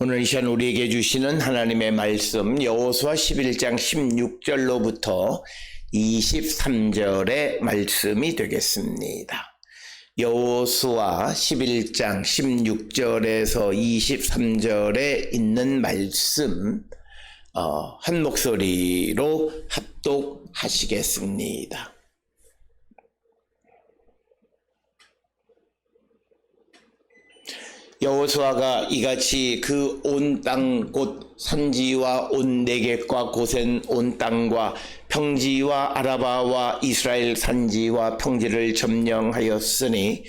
오늘 이 시간 우리에게 주시는 하나님의 말씀 여호수아 11장 16절로부터 23절의 말씀이 되겠습니다. 여호수아 11장 16절에서 23절에 있는 말씀 한 목소리로 합독하시겠습니다. 여호수아가 이같이 그 온 땅 곧 산지와 온 네겝과 고센 온 땅과 평지와 아라바와 이스라엘 산지와 평지를 점령하였으니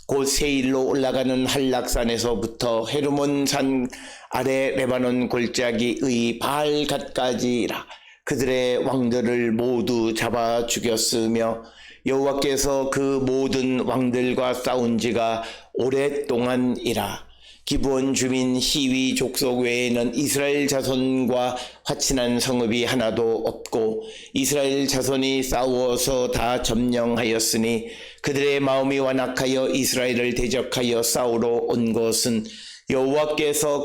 곧 세일로 올라가는 한락산에서부터 헤르몬 산 아래 레바논 골짜기의 바알갓까지라. 그들의 왕들을 모두 잡아 죽였으며 여호와께서 그 모든 왕들과 싸운 지가 오랫동안이라. 기브온 주민 히위 족속 외에는 이스라엘 자손과 화친한 성읍이 하나도 없고 이스라엘 자손이 싸워서 다 점령하였으니 그들의 마음이 완악하여 이스라엘을 대적하여 싸우러 온 것은 여호와께서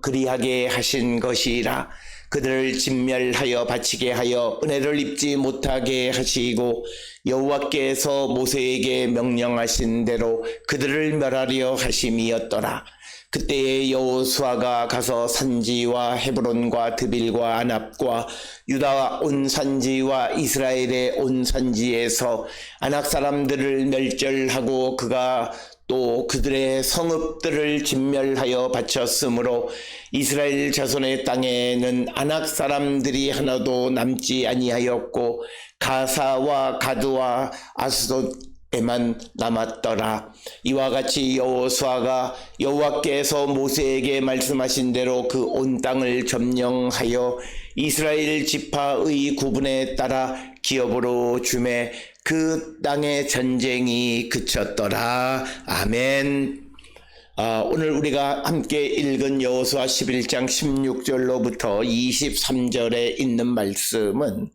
그리하게 하신 것이라. 그들을 진멸하여 바치게 하여 은혜를 입지 못하게 하시고 여호와께서 모세에게 명령하신 대로 그들을 멸하려 하심이었더라. 그때에 여호수아가 가서 산지와 헤브론과 드빌과 아납과 유다 온 산지와 이스라엘의 온 산지에서 아낙 사람들을 멸절하고 그가 또 그들의 성읍들을 진멸하여 바쳤으므로 이스라엘 자손의 땅에는 아낙 사람들이 하나도 남지 아니하였고 가사와 가드와 아스돗에만 남았더라. 이와 같이 여호수아가 여호와께서 모세에게 말씀하신 대로 그 온 땅을 점령하여 이스라엘 지파의 구분에 따라 기업으로 주매 그 땅의 전쟁이 그쳤더라. 아멘. 오늘 우리가 함께 읽은 여호수아 11장 16절로부터 23절에 있는 말씀은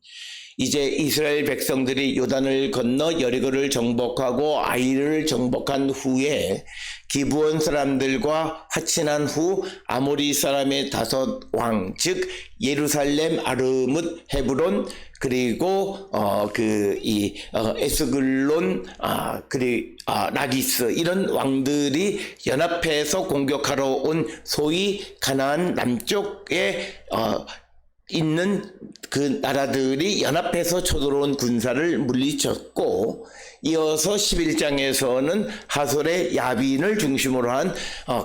이제 이스라엘 백성들이 요단을 건너 여리고를 정복하고 아이를 정복한 후에 기브온 사람들과 화친한 후 아모리 사람의 5왕 즉 예루살렘, 아르뭇, 헤브론 그리고 에스글론 라기스 이런 왕들이 연합해서 공격하러 온 소위 가나안 남쪽에 있는 그 나라들이 연합해서 쳐들어온 군사를 물리쳤고 이어서 11장에서는 하솔의 야빈을 중심으로 한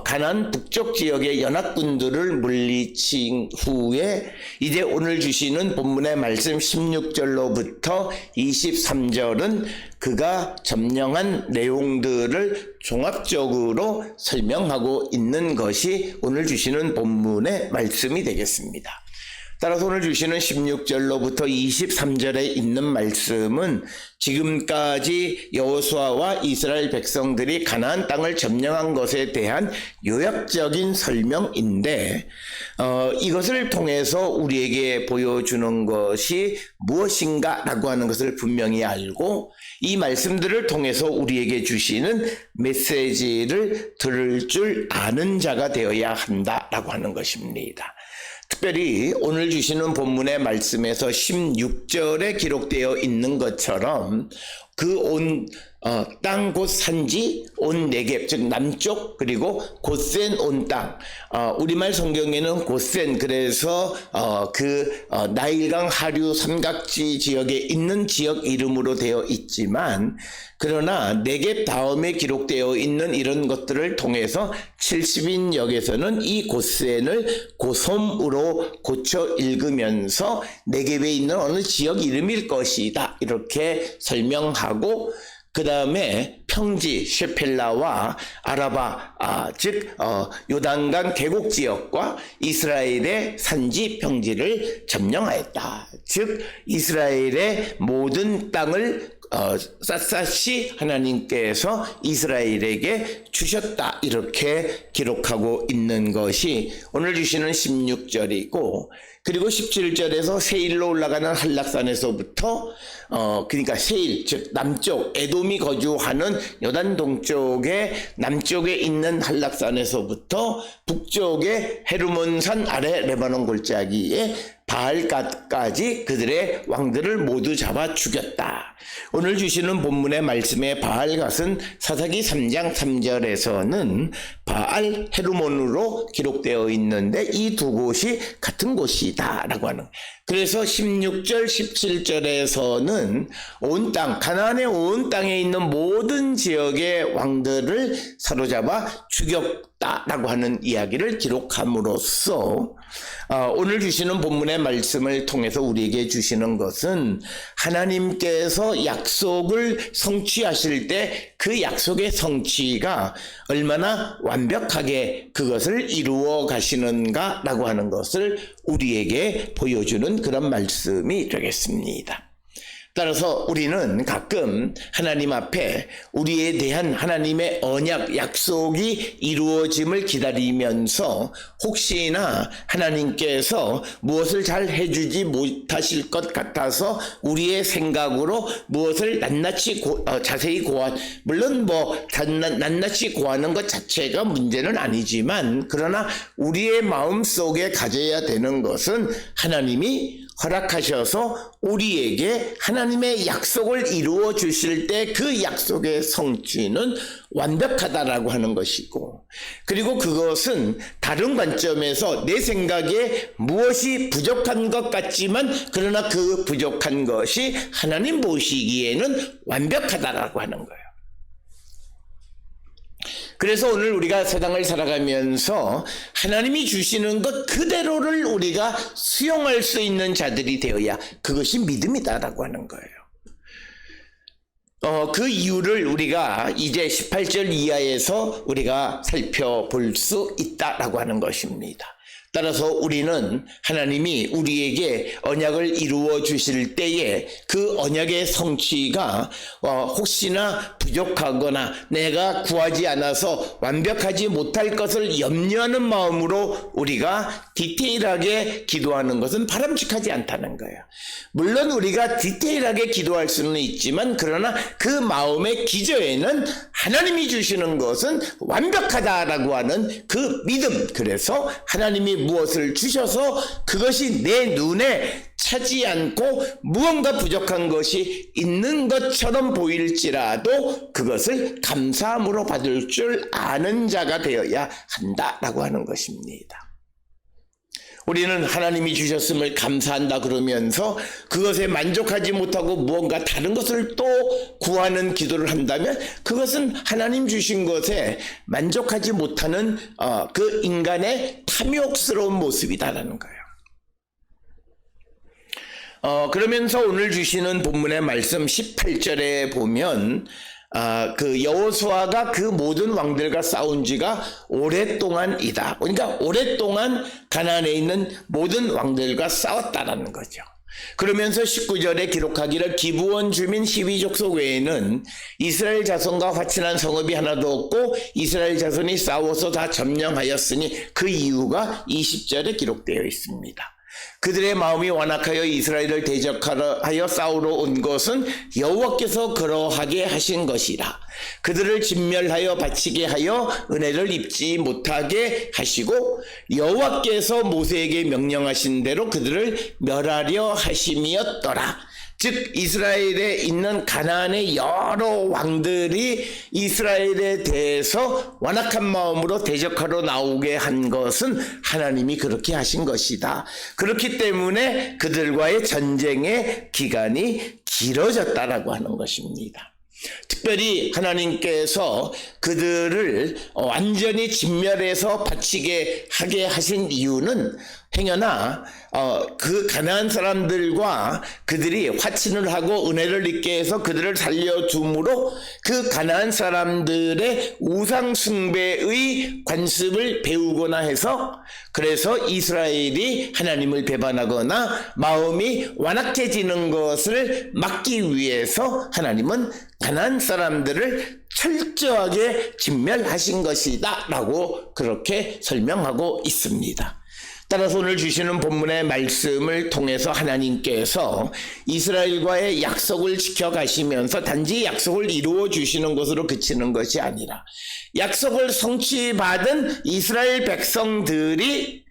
가나안 북쪽 지역의 연합군들을 물리친 후에 이제 오늘 주시는 본문의 말씀 16절로부터 23절은 그가 점령한 내용들을 종합적으로 설명하고 있는 것이 오늘 주시는 본문의 말씀이 되겠습니다. 따라서 오늘 주시는 16절로부터 23절에 있는 말씀은 지금까지 여호수아와 이스라엘 백성들이 가나안 땅을 점령한 것에 대한 요약적인 설명인데 이것을 통해서 우리에게 보여주는 것이 무엇인가 라고 하는 것을 분명히 알고 이 말씀들을 통해서 우리에게 주시는 메시지를 들을 줄 아는 자가 되어야 한다라고 하는 것입니다. 특별히 오늘 주시는 본문의 말씀에서 16절에 기록되어 있는 것처럼 그 온 땅 곧 산지 온 네겝 즉 남쪽 그리고 고센 온 땅 우리말 성경에는 고센 그래서 나일강 하류 삼각지 지역에 있는 지역 이름으로 되어 있지만 그러나 네겝 다음에 기록되어 있는 이런 것들을 통해서 70인역에서는 이 고센을 고솜으로 고쳐 읽으면서 네겝에 있는 어느 지역 이름일 것이다 이렇게 설명하고 그 다음에 평지 셰펠라와 아라바 즉 요단강 계곡 지역과 이스라엘의 산지 평지를 점령하였다. 즉 이스라엘의 모든 땅을 샅샅이 하나님께서 이스라엘에게 주셨다 이렇게 기록하고 있는 것이 오늘 주시는 16절이고 그리고 17절에서 세일로 올라가는 한락산에서부터 그러니까 세일 즉 남쪽 에돔이 거주하는 요단 동쪽의 남쪽에 있는 한락산에서부터 북쪽의 헤르몬산 아래 레바논 골짜기에 바알갓까지 그들의 왕들을 모두 잡아 죽였다. 오늘 주시는 본문의 말씀에 바알갓은 사사기 3장 3절에서는 바알 헤르몬으로 기록되어 있는데 이 두 곳이 같은 곳이다 라고 하는. 그래서 16절 17절에서는 온 땅 가나안의 온 땅에 있는 모든 지역의 왕들을 사로잡아 죽였다라고 하는 이야기를 기록함으로써 오늘 주시는 본문의 말씀을 통해서 우리에게 주시는 것은 하나님께서 약속을 성취하실 때 그 약속의 성취가 얼마나 완벽하게 그것을 이루어 가시는가라고 하는 것을 우리에게 보여주는 그런 말씀이 되겠습니다. 따라서 우리는 가끔 하나님 앞에 우리에 대한 하나님의 언약, 약속이 이루어짐을 기다리면서 혹시나 하나님께서 무엇을 잘 해주지 못하실 것 같아서 우리의 생각으로 무엇을 낱낱이 자세히 물론 낱낱이 고하는 것 자체가 문제는 아니지만 그러나 우리의 마음 속에 가져야 되는 것은 하나님이 허락하셔서 우리에게 하나님의 약속을 이루어 주실 때 그 약속의 성취는 완벽하다라고 하는 것이고, 그리고 그것은 다른 관점에서 내 생각에 무엇이 부족한 것 같지만 그러나 그 부족한 것이 하나님 보시기에는 완벽하다라고 하는 거예요. 그래서 오늘 우리가 세상을 살아가면서 하나님이 주시는 것 그대로를 우리가 수용할 수 있는 자들이 되어야 그것이 믿음이다라고 하는 거예요. 그 이유를 우리가 이제 18절 이하에서 우리가 살펴볼 수 있다라고 하는 것입니다. 따라서 우리는 하나님이 우리에게 언약을 이루어 주실 때에 그 언약의 성취가 혹시나 부족하거나 내가 구하지 않아서 완벽하지 못할 것을 염려하는 마음으로 우리가 디테일하게 기도하는 것은 바람직하지 않다는 거예요. 물론 우리가 디테일하게 기도할 수는 있지만 그러나 그 마음의 기저에는 하나님이 주시는 것은 완벽하다라고 하는 그 믿음, 그래서 하나님이 무엇을 주셔서 그것이 내 눈에 차지 않고 무언가 부족한 것이 있는 것처럼 보일지라도 그것을 감사함으로 받을 줄 아는 자가 되어야 한다라고 하는 것입니다. 우리는 하나님이 주셨음을 감사한다 그러면서 그것에 만족하지 못하고 무언가 다른 것을 또 구하는 기도를 한다면 그것은 하나님 주신 것에 만족하지 못하는 그 인간의 탐욕스러운 모습이다라는 거예요. 그러면서 오늘 주시는 본문의 말씀 18절에 보면 그 여호수아가 그 모든 왕들과 싸운 지가 오랫동안이다. 그러니까 오랫동안 가나안에 있는 모든 왕들과 싸웠다라는 거죠. 그러면서 19절에 기록하기를 기브온 주민 12족속 외에는 이스라엘 자손과 화친한 성읍이 하나도 없고 이스라엘 자손이 싸워서 다 점령하였으니 그 이유가 20절에 기록되어 있습니다. 그들의 마음이 완악하여 이스라엘을 대적하여 싸우러 온 것은 여호와께서 그러하게 하신 것이라. 그들을 진멸하여 바치게 하여 은혜를 입지 못하게 하시고 여호와께서 모세에게 명령하신 대로 그들을 멸하려 하심이었더라. 즉 이스라엘에 있는 가나안의 여러 왕들이 이스라엘에 대해서 완악한 마음으로 대적하러 나오게 한 것은 하나님이 그렇게 하신 것이다. 그렇기 때문에 그들과의 전쟁의 기간이 길어졌다라고 하는 것입니다. 특별히 하나님께서 그들을 완전히 진멸해서 바치게 하게 하신 이유는 행여나 그 가나안 사람들과 그들이 화친을 하고 은혜를 입게 해서 그들을 살려줌으로 그 가나안 사람들의 우상 숭배의 관습을 배우거나 해서 그래서 이스라엘이 하나님을 배반하거나 마음이 완악해지는 것을 막기 위해서 하나님은 가나안 사람들을 철저하게 진멸하신 것이다 라고 그렇게 설명하고 있습니다. 따라서 오늘 주시는 본문의 말씀을 통해서 하나님께서 이스라엘과의 약속을 지켜가시면서 단지 약속을 이루어 주시는 것으로 그치는 것이 아니라 약속을 성취받은 이스라엘 백성들이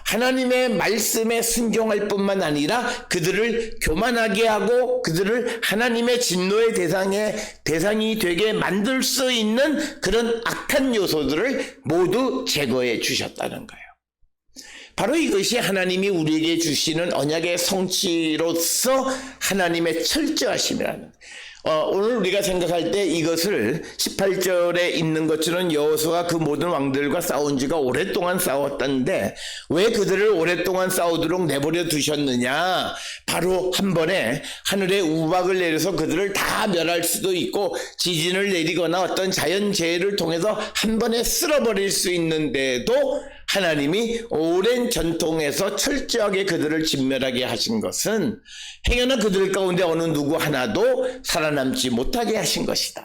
하나님의 말씀에 순종할 뿐만 아니라 그들을 교만하게 하고 그들을 하나님의 진노의 대상이 되게 만들 수 있는 그런 악한 요소들을 모두 제거해 주셨다는 거예요. 바로 이것이 하나님이 우리에게 주시는 언약의 성취로서 하나님의 철저하심이라는, 오늘 우리가 생각할 때 이것을 18절에 있는 것처럼 여호수아가 그 모든 왕들과 싸운 지가 오랫동안 싸웠던데 왜 그들을 오랫동안 싸우도록 내버려 두셨느냐? 바로 한 번에 하늘에 우박을 내려서 그들을 다 멸할 수도 있고 지진을 내리거나 어떤 자연재해를 통해서 한 번에 쓸어버릴 수 있는데도 하나님이 오랜 전통에서 철저하게 그들을 진멸하게 하신 것은 행여나 그들 가운데 어느 누구 하나도 살아남지 못하게 하신 것이다.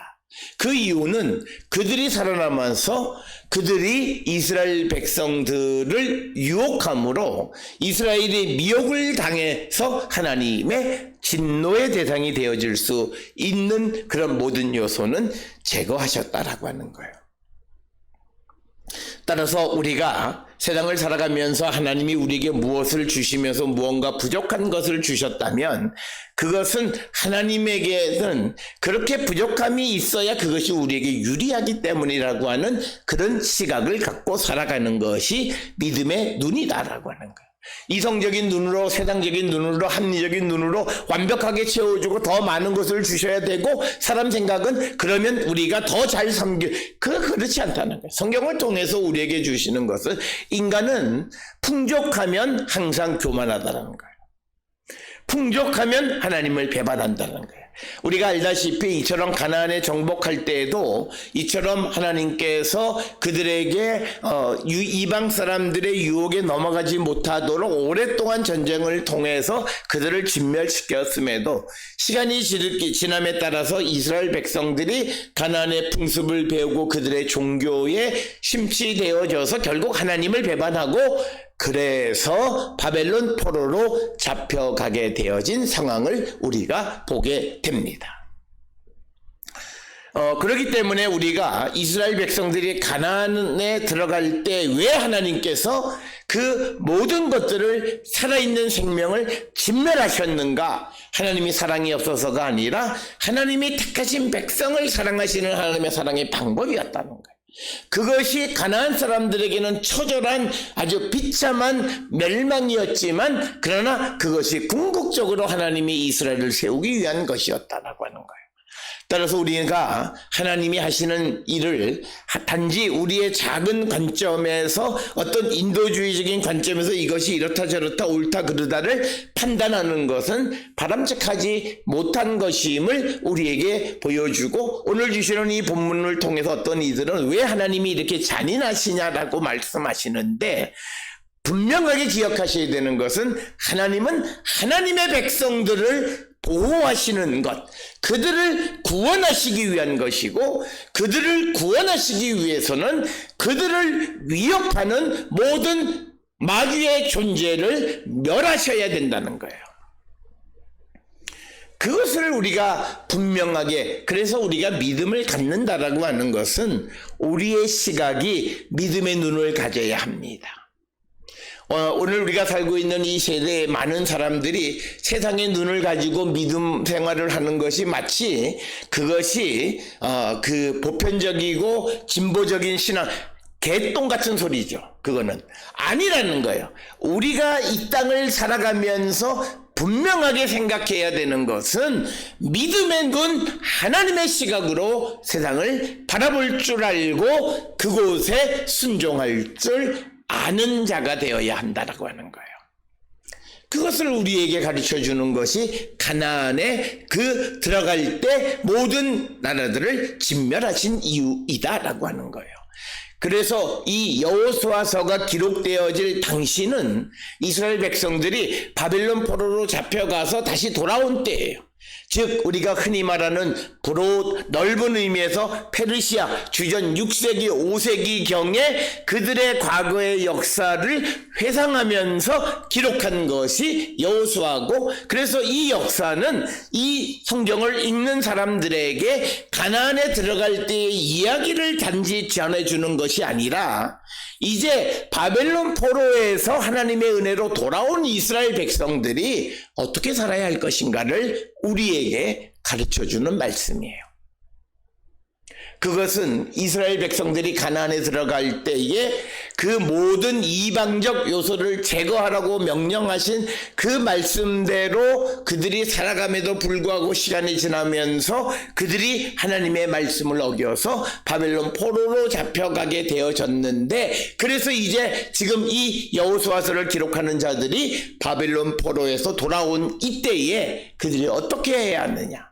그 이유는 그들이 살아남아서 그들이 이스라엘 백성들을 유혹함으로 이스라엘이 미혹을 당해서 하나님의 진노의 대상이 되어질 수 있는 그런 모든 요소는 제거하셨다라고 하는 거예요. 따라서 우리가 세상을 살아가면서 하나님이 우리에게 무엇을 주시면서 무언가 부족한 것을 주셨다면 그것은 하나님에게는 그렇게 부족함이 있어야 그것이 우리에게 유리하기 때문이라고 하는 그런 시각을 갖고 살아가는 것이 믿음의 눈이다라고 하는 거예요. 이성적인 눈으로, 세상적인 눈으로, 합리적인 눈으로 완벽하게 채워주고 더 많은 것을 주셔야 되고 사람 생각은 그러면 우리가 더 잘 그렇지 않다는 거예요. 성경을 통해서 우리에게 주시는 것은 인간은 풍족하면 항상 교만하다는 거예요. 풍족하면 하나님을 배반한다는 거예요. 우리가 알다시피 이처럼 가나안에 정복할 때에도 이처럼 하나님께서 그들에게 이방 사람들의 유혹에 넘어가지 못하도록 오랫동안 전쟁을 통해서 그들을 진멸시켰음에도 시간이 지남에 따라서 이스라엘 백성들이 가나안의 풍습을 배우고 그들의 종교에 심취되어져서 결국 하나님을 배반하고 그래서 바벨론 포로로 잡혀가게 되어진 상황을 우리가 보게 됩니다. 그렇기 때문에 우리가 이스라엘 백성들이 가나안에 들어갈 때 왜 하나님께서 그 모든 것들을 살아있는 생명을 진멸하셨는가? 하나님이 사랑이 없어서가 아니라 하나님이 택하신 백성을 사랑하시는 하나님의 사랑의 방법이었다는 거예요. 그것이 가나안 사람들에게는 처절한 아주 비참한 멸망이었지만 그러나 그것이 궁극적으로 하나님이 이스라엘을 세우기 위한 것이었다라고 하는 거예요. 따라서 우리가 하나님이 하시는 일을 단지 우리의 작은 관점에서 어떤 인도주의적인 관점에서 이것이 이렇다 저렇다 옳다 그르다를 판단하는 것은 바람직하지 못한 것임을 우리에게 보여주고 오늘 주시는 이 본문을 통해서 어떤 이들은 왜 하나님이 이렇게 잔인하시냐라고 말씀하시는데 분명하게 기억하셔야 되는 것은 하나님은 하나님의 백성들을 보호하시는 것, 그들을 구원하시기 위한 것이고 그들을 구원하시기 위해서는 그들을 위협하는 모든 마귀의 존재를 멸하셔야 된다는 거예요. 그것을 우리가 분명하게, 그래서 우리가 믿음을 갖는다라고 하는 것은 우리의 시각이 믿음의 눈을 가져야 합니다. 오늘 우리가 살고 있는 이 세대의 많은 사람들이 세상의 눈을 가지고 믿음 생활을 하는 것이 마치 그것이 그 보편적이고 진보적인 신앙, 개똥 같은 소리죠. 그거는 아니라는 거예요. 우리가 이 땅을 살아가면서 분명하게 생각해야 되는 것은 믿음의 눈, 하나님의 시각으로 세상을 바라볼 줄 알고 그곳에 순종할 줄 아는 자가 되어야 한다라고 하는 거예요. 그것을 우리에게 가르쳐 주는 것이 가나안에 그 들어갈 때 모든 나라들을 진멸하신 이유이다라고 하는 거예요. 그래서 이 여호수아서가 기록되어질 당시는 이스라엘 백성들이 바벨론 포로로 잡혀가서 다시 돌아온 때예요. 즉 우리가 흔히 말하는 넓은 의미에서 페르시아 주전 6세기 5세기경에 그들의 과거의 역사를 회상하면서 기록한 것이 여호수아고, 그래서 이 역사는 이 성경을 읽는 사람들에게 가나안에 들어갈 때의 이야기를 단지 전해주는 것이 아니라 이제 바벨론 포로에서 하나님의 은혜로 돌아온 이스라엘 백성들이 어떻게 살아야 할 것인가를 우리에게 가르쳐주는 말씀이에요. 그것은 이스라엘 백성들이 가나안에 들어갈 때에 그 모든 이방적 요소를 제거하라고 명령하신 그 말씀대로 그들이 살아감에도 불구하고 시간이 지나면서 그들이 하나님의 말씀을 어겨서 바벨론 포로로 잡혀가게 되어졌는데, 그래서 이제 지금 이 여호수아서를 기록하는 자들이 바벨론 포로에서 돌아온 이때에 그들이 어떻게 해야 하느냐,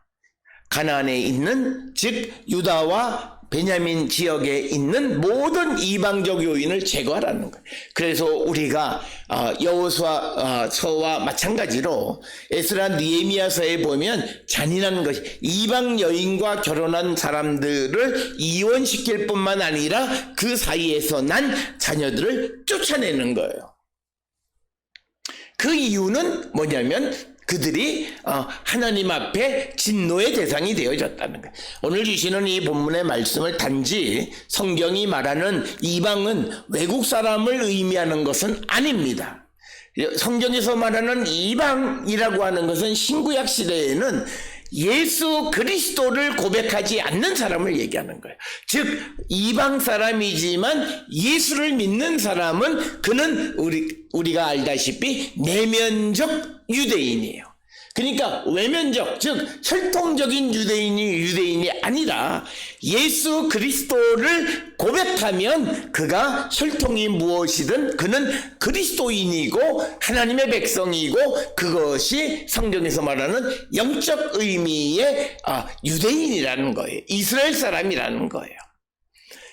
가나안에 있는, 즉 유다와 베냐민 지역에 있는 모든 이방적 요인을 제거하라는 거예요. 그래서 우리가 여호수아서와 마찬가지로 에스라 느헤미야서에 보면 잔인한 것이 이방 여인과 결혼한 사람들을 이혼시킬 뿐만 아니라 그 사이에서 난 자녀들을 쫓아내는 거예요. 그 이유는 뭐냐면 그들이 하나님 앞에 진노의 대상이 되어졌다는 거예요. 오늘 주시는 이 본문의 말씀을 단지 성경이 말하는 이방은 외국 사람을 의미하는 것은 아닙니다. 성경에서 말하는 이방이라고 하는 것은 신구약 시대에는 예수 그리스도를 고백하지 않는 사람을 얘기하는 거예요. 즉 이방 사람이지만 예수를 믿는 사람은 그는 우리가 알다시피 내면적 유대인이에요. 그러니까 외면적, 즉 혈통적인 유대인이 아니라 예수 그리스도를 고백하면 그가 혈통이 무엇이든 그는 그리스도인이고 하나님의 백성이고, 그것이 성경에서 말하는 영적 의미의 유대인이라는 거예요. 이스라엘 사람이라는 거예요.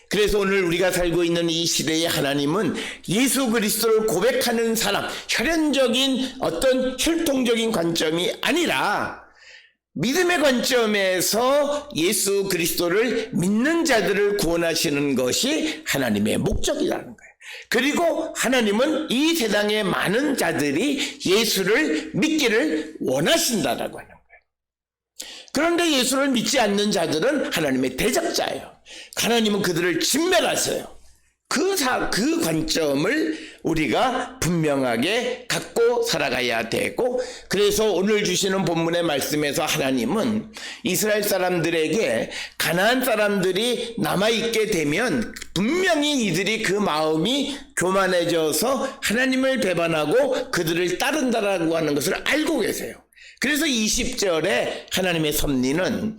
그래서 오늘 우리가 살고 있는 이 시대의 하나님은 예수 그리스도를 고백하는 사람, 혈연적인 어떤 혈통적인 관점이 아니라 믿음의 관점에서 예수 그리스도를 믿는 자들을 구원하시는 것이 하나님의 목적이라는 거예요. 그리고 하나님은 이 세상의 많은 자들이 예수를 믿기를 원하신다라고 하는 거예요. 그런데 예수를 믿지 않는 자들은 하나님의 대적자예요. 하나님은 그들을 진멸하세요. 그 관점을 우리가 분명하게 갖고 살아가야 되고, 그래서 오늘 주시는 본문의 말씀에서 하나님은 이스라엘 사람들에게 가나안 사람들이 남아있게 되면 분명히 이들이 그 마음이 교만해져서 하나님을 배반하고 그들을 따른다라고 하는 것을 알고 계세요. 그래서 20절에 하나님의 섭리는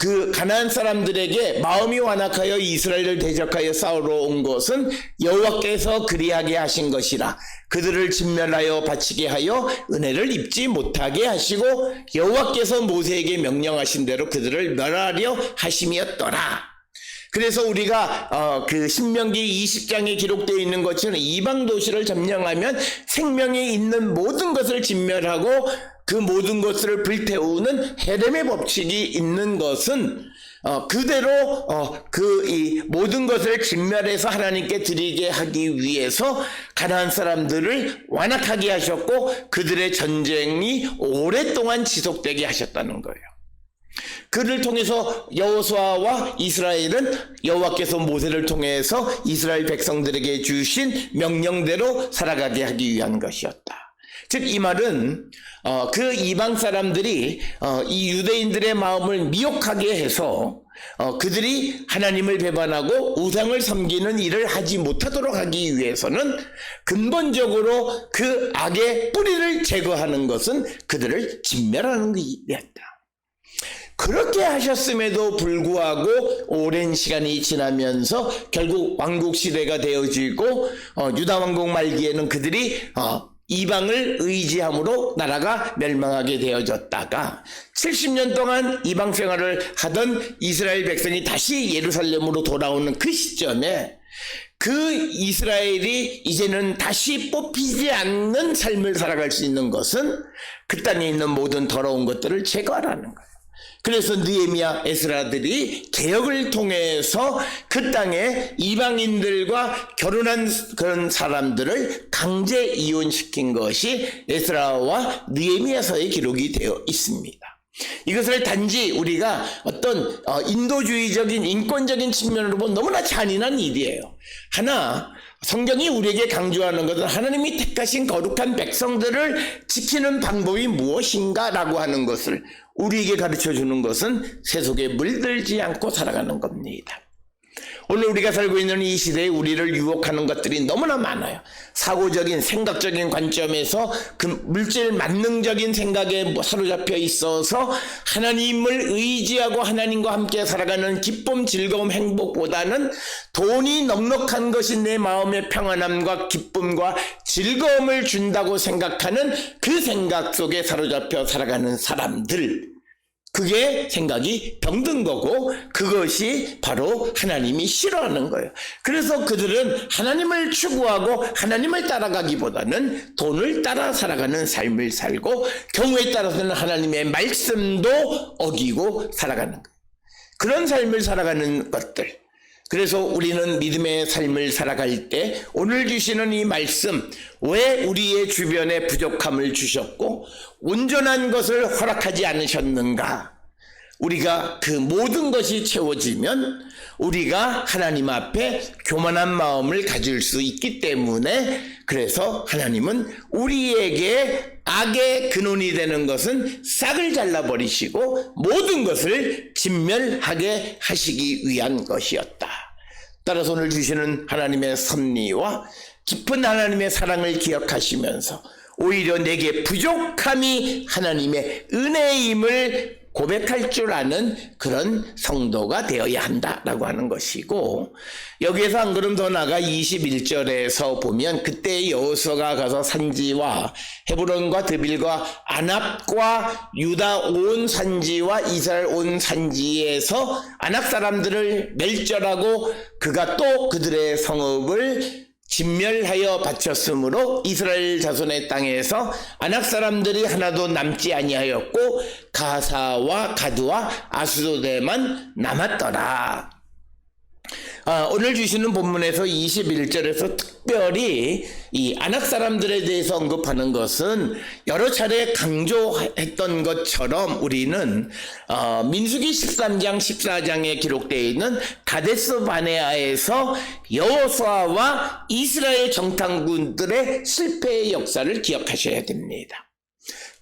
그 가나안 사람들에게 마음이 완악하여 이스라엘을 대적하여 싸우러 온 것은 여호와께서 그리하게 하신 것이라, 그들을 진멸하여 바치게 하여 은혜를 입지 못하게 하시고 여호와께서 모세에게 명령하신 대로 그들을 멸하려 하심이었더라. 그래서 우리가 그 신명기 20장에 기록되어 있는 것처럼 이방 도시를 점령하면 생명에 있는 모든 것을 진멸하고 그 모든 것을 불태우는 헤렘의 법칙이 있는 것은 그대로 이 모든 것을 진멸해서 하나님께 드리게 하기 위해서 가나안 사람들을 완악하게 하셨고 그들의 전쟁이 오랫동안 지속되게 하셨다는 거예요. 그를 통해서 여호수아와 이스라엘은 여호와께서 모세를 통해서 이스라엘 백성들에게 주신 명령대로 살아가게 하기 위한 것이었다. 즉 이 말은 그 이방 사람들이 이 유대인들의 마음을 미혹하게 해서 그들이 하나님을 배반하고 우상을 섬기는 일을 하지 못하도록 하기 위해서는 근본적으로 그 악의 뿌리를 제거하는 것은 그들을 진멸하는 것이었다. 그렇게 하셨음에도 불구하고 오랜 시간이 지나면서 결국 왕국시대가 되어지고 유다 왕국 말기에는 그들이 이방을 의지함으로 나라가 멸망하게 되어졌다가 70년 동안 이방 생활을 하던 이스라엘 백성이 다시 예루살렘으로 돌아오는 그 시점에 그 이스라엘이 이제는 다시 뽑히지 않는 삶을 살아갈 수 있는 것은 그 땅에 있는 모든 더러운 것들을 제거하라는 거예요. 그래서 느헤미야, 에스라들이 개혁을 통해서 그 땅에 이방인들과 결혼한 그런 사람들을 강제 이혼시킨 것이 에스라와 느헤미야서의 기록이 되어 있습니다. 이것을 단지 우리가 어떤 인도주의적인 인권적인 측면으로 보면 너무나 잔인한 일이에요. 하나, 성경이 우리에게 강조하는 것은 하나님이 택하신 거룩한 백성들을 지키는 방법이 무엇인가 라고 하는 것을 우리에게 가르쳐 주는 것은 세속에 물들지 않고 살아가는 겁니다. 오늘 우리가 살고 있는 이 시대에 우리를 유혹하는 것들이 너무나 많아요. 사고적인 생각적인 관점에서 그 물질 만능적인 생각에 사로잡혀 있어서 하나님을 의지하고 하나님과 함께 살아가는 기쁨, 즐거움, 행복보다는 돈이 넉넉한 것이 내 마음의 평안함과 기쁨과 즐거움을 준다고 생각하는 그 생각 속에 사로잡혀 살아가는 사람들, 그게 생각이 병든 거고 그것이 바로 하나님이 싫어하는 거예요. 그래서 그들은 하나님을 추구하고 하나님을 따라가기보다는 돈을 따라 살아가는 삶을 살고 경우에 따라서는 하나님의 말씀도 어기고 살아가는 거예요. 그런 삶을 살아가는 것들. 그래서 우리는 믿음의 삶을 살아갈 때 오늘 주시는 이 말씀, 왜 우리의 주변에 부족함을 주셨고 온전한 것을 허락하지 않으셨는가? 우리가 그 모든 것이 채워지면 우리가 하나님 앞에 교만한 마음을 가질 수 있기 때문에, 그래서 하나님은 우리에게 악의 근원이 되는 것은 싹을 잘라버리시고 모든 것을 진멸하게 하시기 위한 것이었다. 따라서 오늘 주시는 하나님의 섭리와 깊은 하나님의 사랑을 기억하시면서 오히려 내게 부족함이 하나님의 은혜임을 고백할 줄 아는 그런 성도가 되어야 한다라고 하는 것이고, 여기에서 한 걸음 더 나가 21절에서 보면 그때 여호수아가 가서 산지와 헤브론과 드빌과 아납과 유다 온 산지와 이스라엘 온 산지에서 아낙 사람들을 멸절하고 그가 또 그들의 성읍을 진멸하여 바쳤으므로 이스라엘 자손의 땅에서 아낙 사람들이 하나도 남지 아니하였고 가사와 가드와 아스도데만 남았더라. 오늘 주시는 본문에서 21절에서 특별히 이 아낙 사람들에 대해서 언급하는 것은 여러 차례 강조했던 것처럼 우리는 민수기 13장 14장에 기록되어 있는 가데스 바네아에서 여호수아와 이스라엘 정탐군들의 실패의 역사를 기억하셔야 됩니다.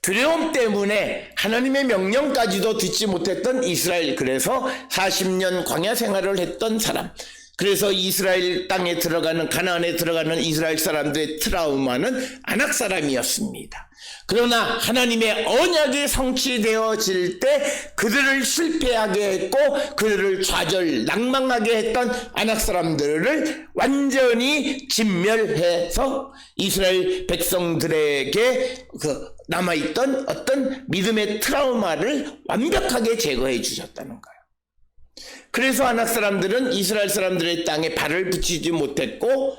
두려움 때문에 하나님의 명령까지도 듣지 못했던 이스라엘, 그래서 40년 광야 생활을 했던 사람, 그래서 이스라엘 땅에 들어가는, 가나안에 들어가는 이스라엘 사람들의 트라우마는 아낙 사람이었습니다. 그러나 하나님의 언약이 성취되어질 때 그들을 실패하게 했고 그들을 좌절, 낭망하게 했던 아낙 사람들을 완전히 진멸해서 이스라엘 백성들에게 남아있던 어떤 믿음의 트라우마를 완벽하게 제거해 주셨다는 거예요. 그래서 아낙 사람들은 이스라엘 사람들의 땅에 발을 붙이지 못했고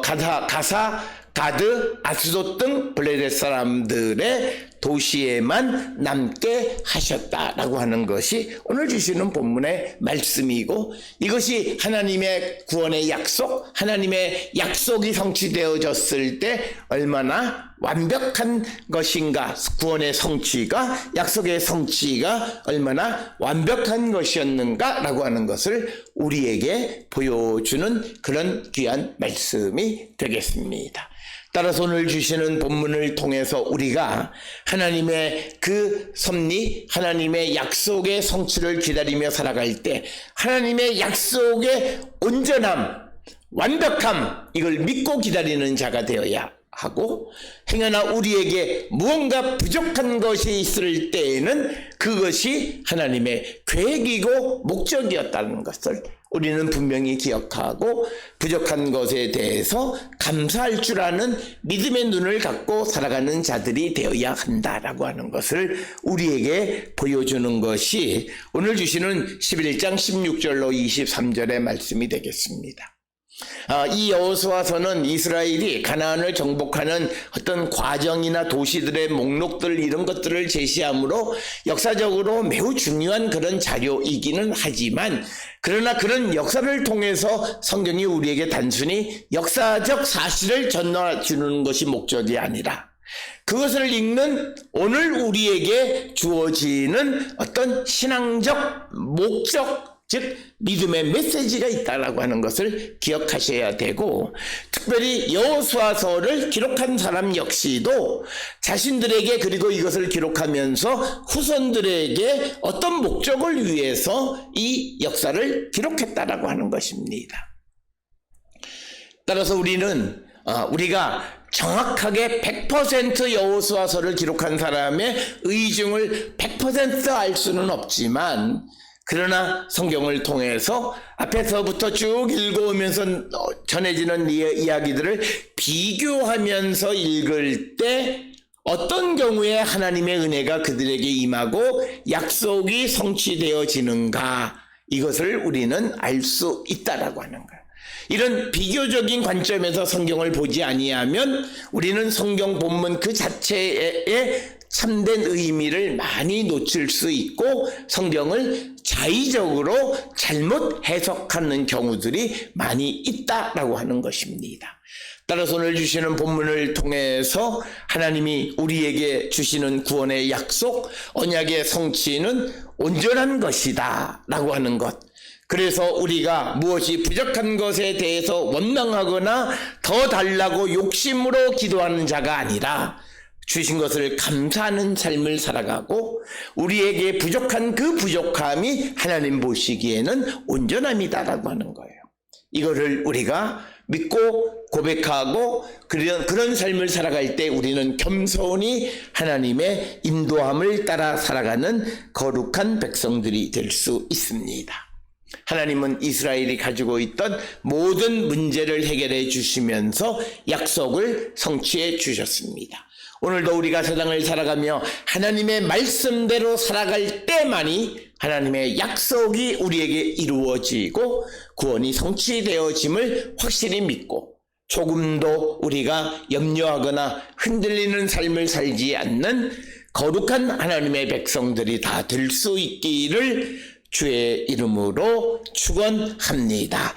가사, 가드, 아스돗 등 블레셋 사람들의 도시에만 남게 하셨다라고 하는 것이 오늘 주시는 본문의 말씀이고, 이것이 하나님의 구원의 약속, 하나님의 약속이 성취되어졌을 때 얼마나 완벽한 것인가, 구원의 성취가, 약속의 성취가 얼마나 완벽한 것이었는가라고 하는 것을 우리에게 보여주는 그런 귀한 말씀이 되겠습니다. 따라서 오늘 주시는 본문을 통해서 우리가 하나님의 그 섭리, 하나님의 약속의 성취를 기다리며 살아갈 때 하나님의 약속의 온전함, 완벽함, 이걸 믿고 기다리는 자가 되어야 하고, 행여나 우리에게 무언가 부족한 것이 있을 때에는 그것이 하나님의 계획이고 목적이었다는 것을 우리는 분명히 기억하고 부족한 것에 대해서 감사할 줄 아는 믿음의 눈을 갖고 살아가는 자들이 되어야 한다라고 하는 것을 우리에게 보여주는 것이 오늘 주시는 11장 16절로 23절의 말씀이 되겠습니다. 이 여호수아서는 이스라엘이 가나안을 정복하는 어떤 과정이나 도시들의 목록들 이런 것들을 제시하므로 역사적으로 매우 중요한 그런 자료이기는 하지만, 그러나 그런 역사를 통해서 성경이 우리에게 단순히 역사적 사실을 전해주는 것이 목적이 아니라 그것을 읽는 오늘 우리에게 주어지는 어떤 신앙적 목적, 즉 믿음의 메시지가 있다라고 하는 것을 기억하셔야 되고, 특별히 여호수아서를 기록한 사람 역시도 자신들에게, 그리고 이것을 기록하면서 후손들에게 어떤 목적을 위해서 이 역사를 기록했다라고 하는 것입니다. 따라서 우리가 정확하게 100% 여호수아서를 기록한 사람의 의중을 100% 알 수는 없지만, 그러나 성경을 통해서 앞에서부터 쭉 읽어오면서 전해지는 이야기들을 비교하면서 읽을 때 어떤 경우에 하나님의 은혜가 그들에게 임하고 약속이 성취되어지는가, 이것을 우리는 알 수 있다라고 하는 거예요. 이런 비교적인 관점에서 성경을 보지 아니하면 우리는 성경 본문 그 자체에 참된 의미를 많이 놓칠 수 있고 성경을 자의적으로 잘못 해석하는 경우들이 많이 있다라고 하는 것입니다. 따라서 오늘 주시는 본문을 통해서 하나님이 우리에게 주시는 구원의 약속, 언약의 성취는 온전한 것이다 라고 하는 것, 그래서 우리가 무엇이 부족한 것에 대해서 원망하거나 더 달라고 욕심으로 기도하는 자가 아니라 주신 것을 감사하는 삶을 살아가고, 우리에게 부족한 그 부족함이 하나님 보시기에는 온전함이다라고 하는 거예요. 이거를 우리가 믿고 고백하고 그런 삶을 살아갈 때 우리는 겸손히 하나님의 인도함을 따라 살아가는 거룩한 백성들이 될 수 있습니다. 하나님은 이스라엘이 가지고 있던 모든 문제를 해결해 주시면서 약속을 성취해 주셨습니다. 오늘도 우리가 세상을 살아가며 하나님의 말씀대로 살아갈 때만이 하나님의 약속이 우리에게 이루어지고 구원이 성취되어짐을 확실히 믿고, 조금도 우리가 염려하거나 흔들리는 삶을 살지 않는 거룩한 하나님의 백성들이 다 될 수 있기를 주의 이름으로 축원합니다.